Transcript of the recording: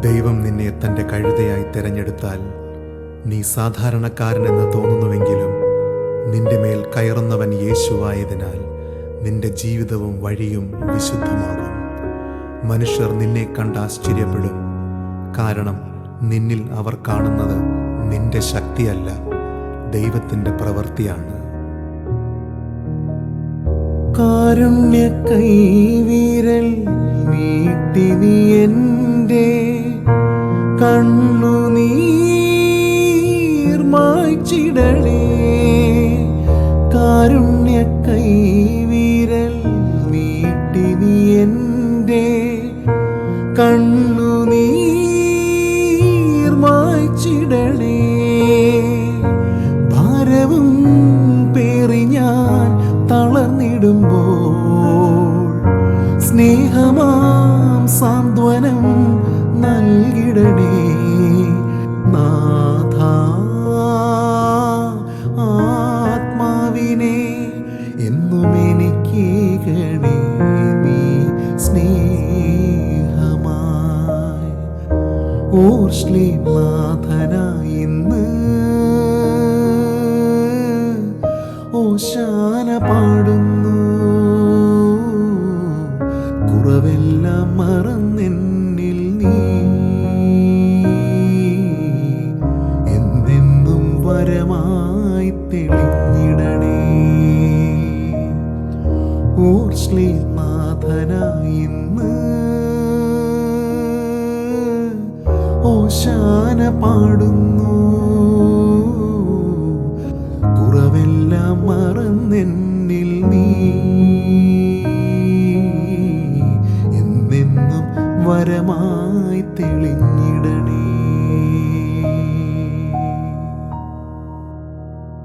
ദൈവം നിന്നെ തൻ്റെ കഴുതയായി തിരഞ്ഞെടുത്താൽ നീ സാധാരണക്കാരനെന്ന് തോന്നുന്നുവെങ്കിലും നിന്റെ മേൽ കയറുന്നവൻ യേശുവായതിനാൽ നിന്റെ ജീവിതവും വഴിയും വിശുദ്ധമാകും. മനുഷ്യർ നിന്നെ കണ്ട് ആശ്ചര്യപ്പെടും. കാരണം നിന്നിൽ അവർ കാണുന്നത് നിന്റെ ശക്തിയല്ല, ദൈവത്തിൻ്റെ പ്രവൃത്തിയാണ്. കാരുണ്യ കൈവിരൽ നീട്ടി നീ എൻ്റെ കണ്ണുനീർ മായ്ച്ചിടണേ. കാരുണ്യ കൈവിരൽ നീട്ടി നീ എൻ്റെ കണ്ണുനീർ മായ്ച്ചിടണേ. ഭാരവും പേറി ഞാൻ തളർന്നിടുമ്പോൾ സ്നേഹമാം സാന്ത്വനം നൽകിടണേ. നാഥ, ആത്മാവിനെ എന്നും എനിക്കേകണേ നീ സ്നേഹമായി. ഓർശ്ലീം നാഥനായി ഇന്ന് ഓശാന പാടുന്നു. കുറവെല്ലാം മറന്നെന്നിൽ നീ എന്നെന്നും വരമായി തെളിഞ്ഞിടണേ. ഓർശ്ലീം നാഥനായി ഇന്ന് ഓശാന പാടുന്നു. കുറവെല്ലാം മറന്നെന്നിൽ നീ എന്നെന്നും വരമായി തെളിഞ്ഞു.